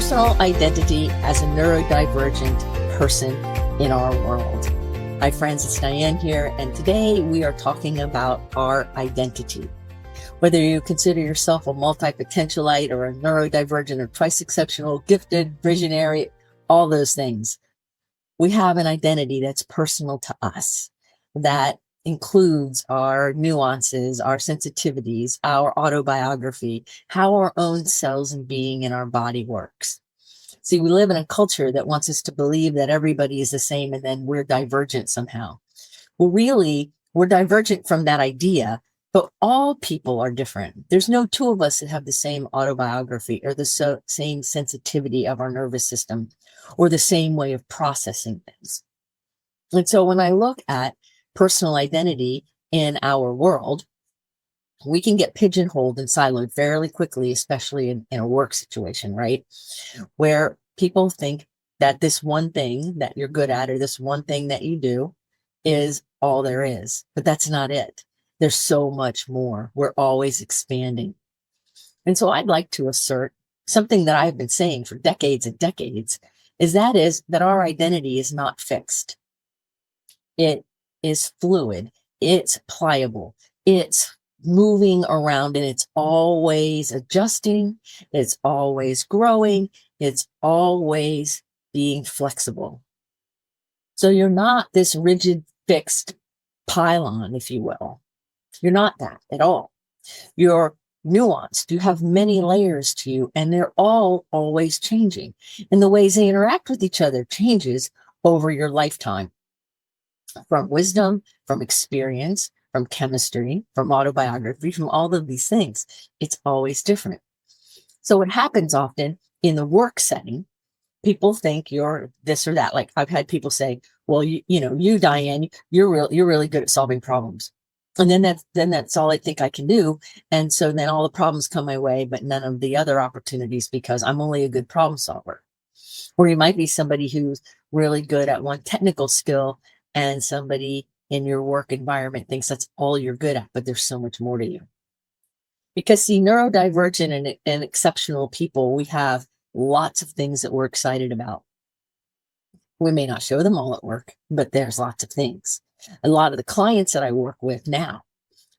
personal identity as a neurodivergent person in our world. Hi friends, it's Dianne here, and today we are talking about our identity. Whether you consider yourself a multipotentialite or a neurodivergent or twice exceptional, gifted, visionary, all those things, we have an identity that's personal to us, that includes our nuances, our sensitivities, our autobiography, how our own cells and being in our body works. See, we live in a culture that wants us to believe that everybody is the same and then we're divergent somehow. Well, really, we're divergent from that idea, but all people are different. There's no two of us that have the same autobiography or the same sensitivity of our nervous system or the same way of processing things. And so when I look at personal identity in our world, we can get pigeonholed and siloed fairly quickly, especially in a work situation, right? Where people think that this one thing that you're good at or this one thing that you do is all there is, but that's not it. There's so much more. We're always expanding. And so I'd like to assert something that I've been saying for decades and decades, is that our identity is not fixed. It is fluid, it's pliable, it's moving around, and it's always adjusting, it's always growing, it's always being flexible. So you're not this rigid, fixed pylon, if you will. You're not that at all. You're nuanced. You have many layers to you, and they're all always changing. And the ways they interact with each other changes over your lifetime. From wisdom, from experience, from chemistry, from autobiography, from all of these things. It's always different. So what happens often in the work setting, people think you're this or that. Like I've had people say, well, you Dianne, you're really good at solving problems. And then that's all I think I can do. And so then all the problems come my way, but none of the other opportunities because I'm only a good problem solver. Or you might be somebody who's really good at one technical skill and somebody in your work environment thinks that's all you're good at, but there's so much more to you. Because see, neurodivergent and exceptional people, we have lots of things that we're excited about. We may not show them all at work, but there's lots of things. A lot of the clients that I work with now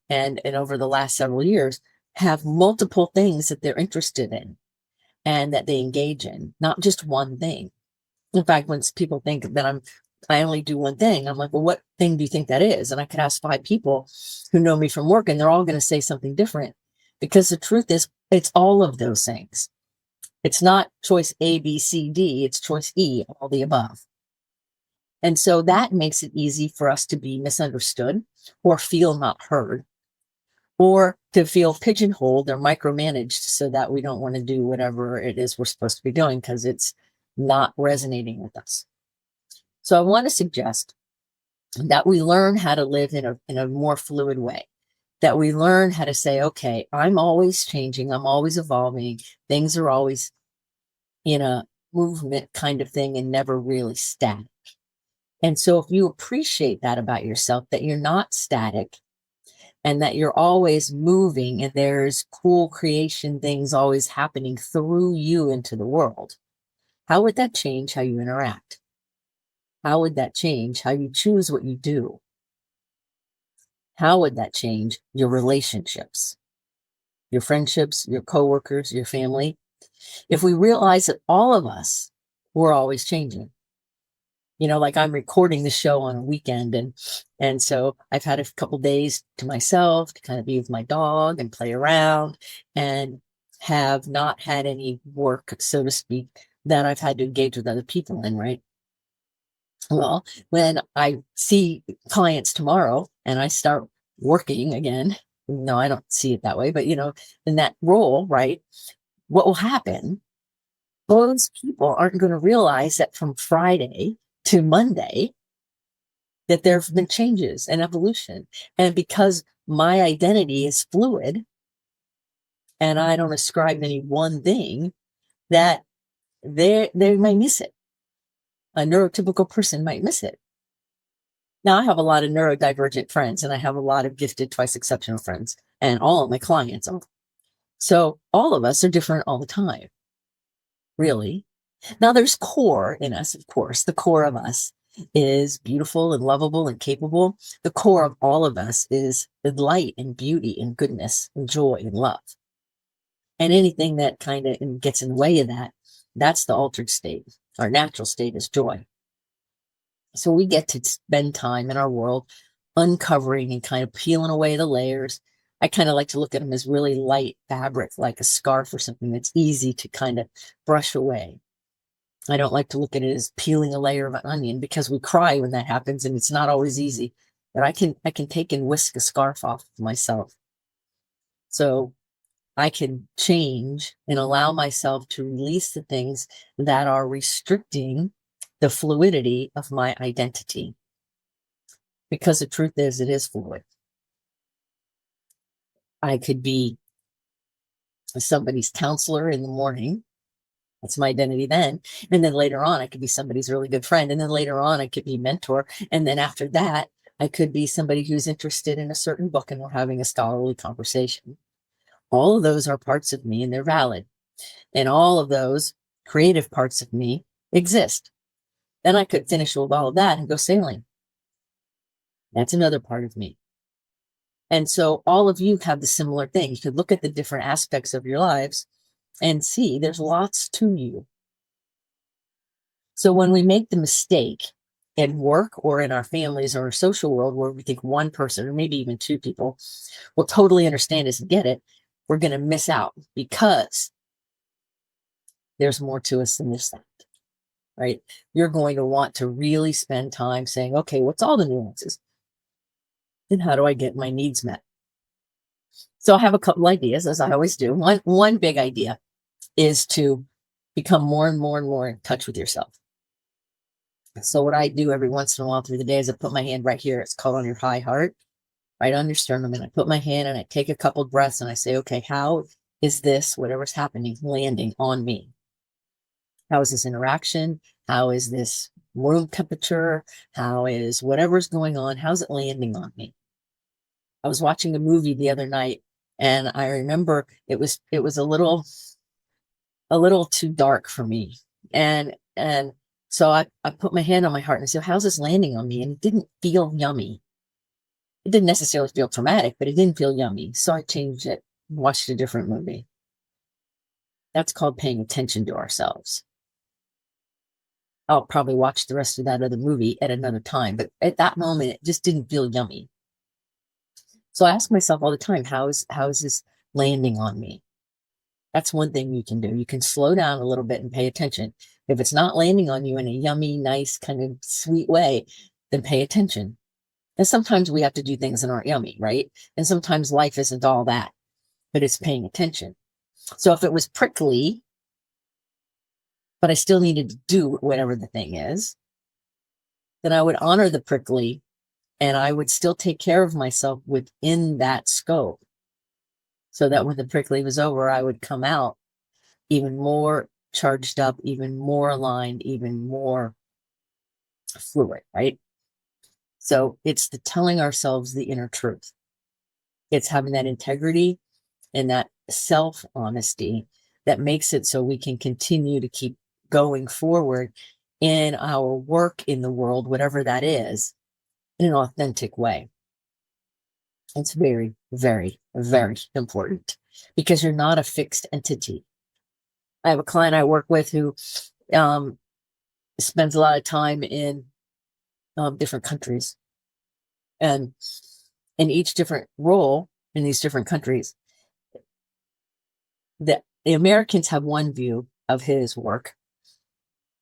and over the last several years have multiple things that they're interested in and that they engage in, not just one thing. In fact, when people think that I only do one thing, I'm like, well, what thing do you think that is? And I could ask 5 people who know me from work and they're all going to say something different, because the truth is it's all of those things. It's not choice A, B, C, D, it's choice E, all the above. And so that makes it easy for us to be misunderstood or feel not heard or to feel pigeonholed or micromanaged so that we don't want to do whatever it is we're supposed to be doing because it's not resonating with us. So I want to suggest that we learn how to live in a more fluid way, that we learn how to say, okay, I'm always changing, I'm always evolving, things are always in a movement kind of thing and never really static. And so if you appreciate that about yourself, that you're not static and that you're always moving and there's cool creation things always happening through you into the world, how would that change how you interact? How would that change how you choose what you do? How would that change your relationships, your friendships, your coworkers, your family? If we realize that all of us, we're always changing. Like I'm recording the show on a weekend and so I've had a couple days to myself to kind of be with my dog and play around and have not had any work, so to speak, that I've had to engage with other people in, right? Well, when I see clients tomorrow and I start working again, no, I don't see it that way, but in that role, right? What will happen? Those people aren't going to realize that from Friday to Monday, that there have been changes and evolution. And because my identity is fluid and I don't ascribe any one thing, that they may miss it. A neurotypical person might miss it. Now, I have a lot of neurodivergent friends and I have a lot of gifted twice exceptional friends, and all of my clients are. So all of us are different all the time. really. Now, there's core in us, of course. The core of us is beautiful and lovable and capable. The core of all of us is light and beauty and goodness and joy and love. And anything that kind of gets in the way of that, that's the altered state. Our natural state is joy. So we get to spend time in our world uncovering and kind of peeling away the layers. I kind of like to look at them as really light fabric, like a scarf or something that's easy to kind of brush away. I don't like to look at it as peeling a layer of an onion, because we cry when that happens and it's not always easy. But I can take and whisk a scarf off of myself. So I can change and allow myself to release the things that are restricting the fluidity of my identity. Because the truth is, it is fluid. I could be somebody's counselor in the morning. That's my identity then. And then later on, I could be somebody's really good friend. And then later on, I could be mentor. And then after that, I could be somebody who's interested in a certain book and we're having a scholarly conversation. All of those are parts of me and they're valid. And all of those creative parts of me exist. Then I could finish with all of that and go sailing. That's another part of me. And so all of you have the similar thing. You could look at the different aspects of your lives and see there's lots to you. So when we make the mistake in work or in our families or our social world where we think one person or maybe even two people will totally understand us and get it, we're going to miss out, because there's more to us than just that, right? You're going to want to really spend time saying, okay, what's all the nuances? And how do I get my needs met? So I have a couple ideas, as I always do. One big idea is to become more and more and more in touch with yourself. So what I do every once in a while through the day is I put my hand right here. It's called on your high heart, right on your sternum. And I put my hand and I take a couple breaths and I say, okay, how is this, whatever's happening, landing on me? How is this interaction? How is this room temperature? How is whatever's going on? How's it landing on me? I was watching a movie the other night and I remember it was a little too dark for me. And so I put my hand on my heart and I said, how's this landing on me? And it didn't feel yummy. It didn't necessarily feel traumatic, but it didn't feel yummy. So I changed it and watched a different movie. That's called paying attention to ourselves. I'll probably watch the rest of that other movie at another time, but at that moment, it just didn't feel yummy. So I ask myself all the time, how is this landing on me? That's one thing you can do. You can slow down a little bit and pay attention. If it's not landing on you in a yummy, nice, kind of sweet way, then pay attention. And sometimes we have to do things that aren't yummy, right? And sometimes life isn't all that, but it's paying attention. So if it was prickly, but I still needed to do whatever the thing is, then I would honor the prickly and I would still take care of myself within that scope. So that when the prickly was over, I would come out even more charged up, even more aligned, even more fluid, right? So it's the telling ourselves the inner truth. It's having that integrity and that self-honesty that makes it so we can continue to keep going forward in our work in the world, whatever that is, in an authentic way. It's very, very, very important because you're not a fixed entity. I have a client I work with who spends a lot of time in different countries. And in each different role in these different countries, the Americans have one view of his work.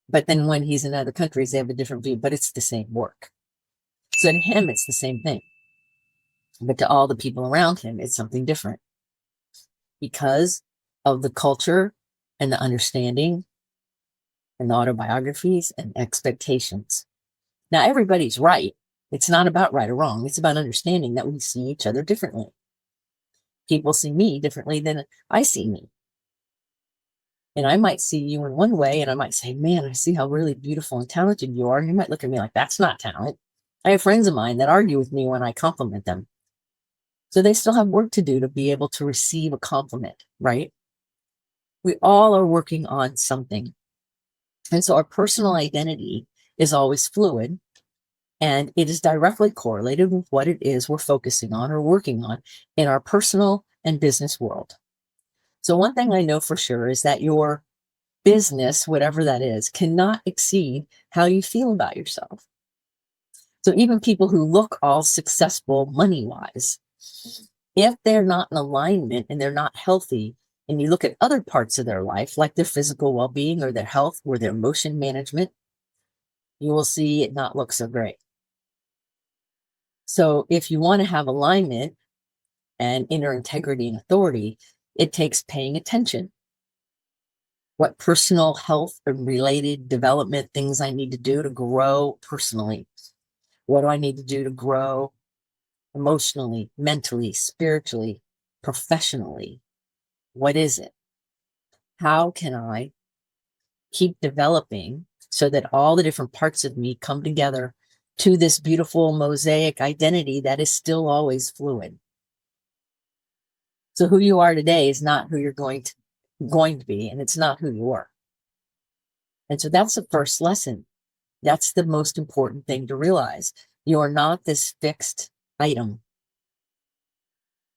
But then when he's in other countries, they have a different view, but it's the same work. So to him, it's the same thing. But to all the people around him, it's something different because of the culture and the understanding and the autobiographies and expectations. Now, everybody's right. It's not about right or wrong. It's about understanding that we see each other differently. People see me differently than I see me. And I might see you in one way and I might say, man, I see how really beautiful and talented you are. And you might look at me like, that's not talent. I have friends of mine that argue with me when I compliment them. So they still have work to do to be able to receive a compliment, right? We all are working on something. And so our personal identity is always fluid, and it is directly correlated with what it is we're focusing on or working on in our personal and business world. So one thing I know for sure is that your business, whatever that is, cannot exceed how you feel about yourself. So even people who look all successful money-wise, if they're not in alignment and they're not healthy, and you look at other parts of their life, like their physical well-being or their health or their emotion management, you will see it not look so great. So if you want to have alignment and inner integrity and authority, it takes paying attention. What personal health and related development things I need to do to grow personally? What do I need to do to grow emotionally, mentally, spiritually, professionally? What is it? How can I keep developing so that all the different parts of me come together to this beautiful mosaic identity that is still always fluid? So who you are today is not who you're going to be, and it's not who you were. And so that's the first lesson. That's the most important thing to realize. You are not this fixed item.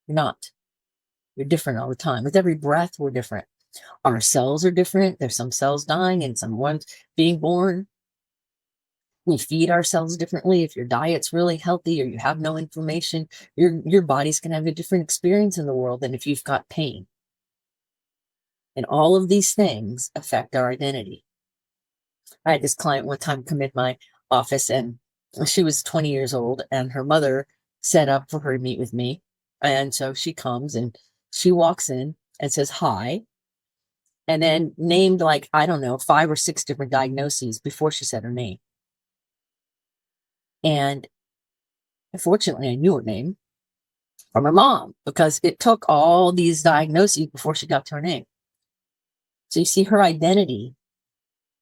You're not. You're different all the time. With every breath, we're different. Our cells are different. There's some cells dying and some ones being born. We feed ourselves differently. If your diet's really healthy or you have no inflammation, your body's going to have a different experience in the world than if you've got pain. And all of these things affect our identity. I had this client one time come in my office, and she was 20 years old, and her mother set up for her to meet with me. And so she comes and she walks in and says, hi, and then named, like, I don't know, 5 or 6 different diagnoses before she said her name. And unfortunately, I knew her name from her mom because it took all these diagnoses before she got to her name. So you see, her identity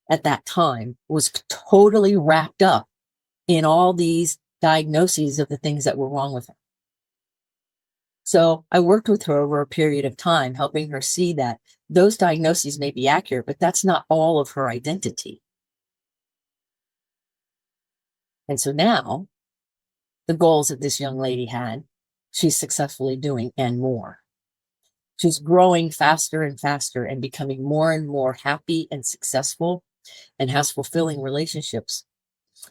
at that time was totally wrapped up in all these diagnoses of the things that were wrong with her. So I worked with her over a period of time, helping her see that those diagnoses may be accurate, but that's not all of her identity. And so now the goals that this young lady had, she's successfully doing, and more. She's growing faster and faster and becoming more and more happy and successful and has fulfilling relationships.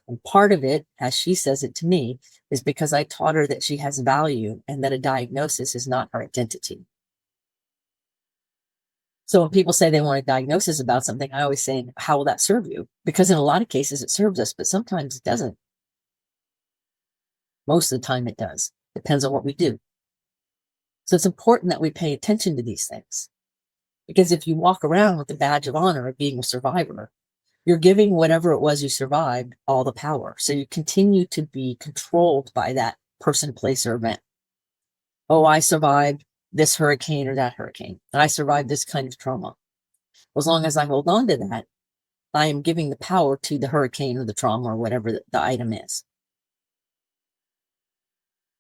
And part of it, as she says it to me, is because I taught her that she has value and that a diagnosis is not her identity. So when people say they want a diagnosis about something, I always say, how will that serve you? Because in a lot of cases it serves us, but sometimes it doesn't. Most of the time it does. Depends on what we do. So it's important that we pay attention to these things. Because if you walk around with the badge of honor of being a survivor, you're giving whatever it was you survived all the power. So you continue to be controlled by that person, place, or event. Oh, I survived this hurricane or that hurricane, and I survived this kind of trauma. As long as I hold on to that, I am giving the power to the hurricane or the trauma or whatever the item is.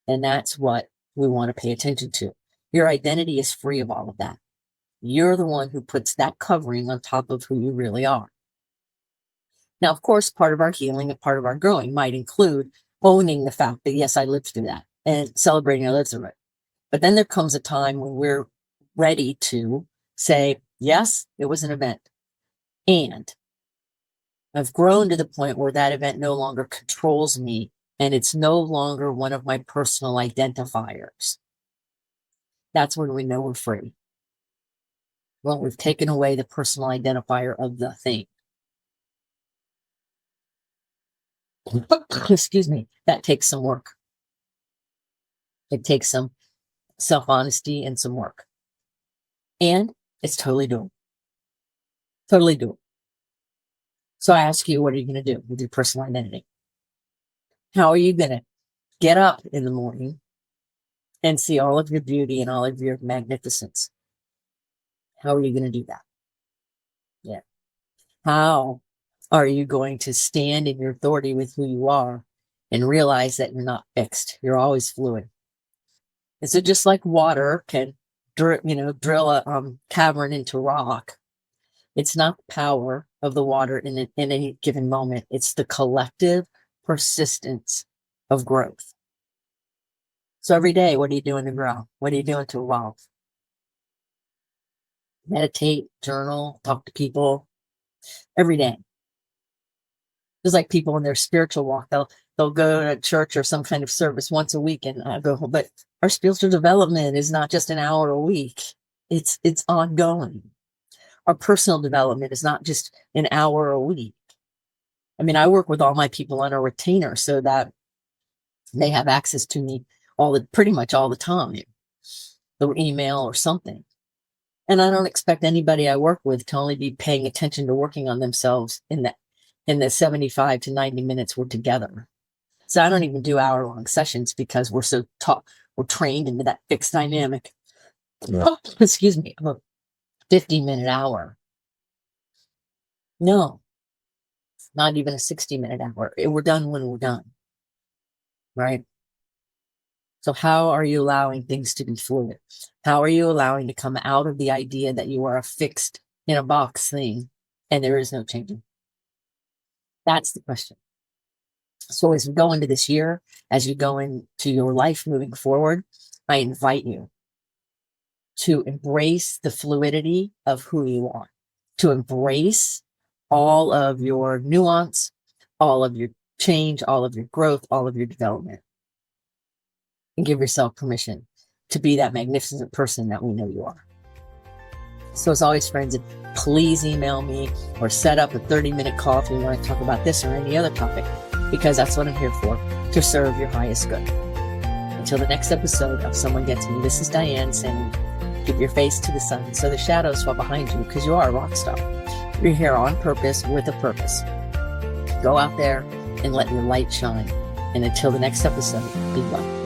And that's what we want to pay attention to. Your identity is free of all of that. You're the one who puts that covering on top of who you really are. Now, of course, part of our healing and part of our growing might include owning the fact that, yes, I lived through that, and celebrating I lived through it. But then there comes a time when we're ready to say, yes, it was an event. And I've grown to the point where that event no longer controls me, and it's no longer one of my personal identifiers. That's when we know we're free. Well, we've taken away the personal identifier of the thing. Excuse me. That takes some work. It takes some self-honesty and some work. And it's totally doable. Totally doable. So I ask you, what are you going to do with your personal identity? How are you going to get up in the morning and see all of your beauty and all of your magnificence? How are you going to do that? Yeah. How are you going to stand in your authority with who you are and realize that you're not fixed? You're always fluid. And so just like water can drill a cavern into rock. It's not the power of the water in any given moment. It's the collective persistence of growth. So every day, what are you doing to grow? What are you doing to evolve? Meditate, journal, talk to people every day. Just like people in their spiritual walk, they'll go to church or some kind of service once a week and go home. But our spiritual development is not just an hour a week. It's ongoing. Our personal development is not just an hour a week. I mean, I work with all my people on a retainer so that they have access to me pretty much all the time, through email or something. And I don't expect anybody I work with to only be paying attention to working on themselves in the 75 to 90 minutes we're together. So I don't even do hour-long sessions because we're so we're trained into that fixed dynamic. Yeah. Excuse me, of a 50-minute hour. No, not even a 60-minute hour. We're done when we're done, right? So how are you allowing things to be fluid? How are you allowing to come out of the idea that you are a fixed in a box thing and there is no changing? That's the question. So as we go into this year, as you go into your life moving forward, I invite you to embrace the fluidity of who you are, to embrace all of your nuance, all of your change, all of your growth, all of your development, and give yourself permission to be that magnificent person that we know you are. So as always, friends, please email me or set up a 30-minute call if you want to talk about this or any other topic, because that's what I'm here for, to serve your highest good. Until the next episode of Someone Gets Me, this is Dianne saying, keep your face to the sun so the shadows fall behind you, because you are a rock star. You're here on purpose with a purpose. Go out there and let your light shine. And until the next episode, be well.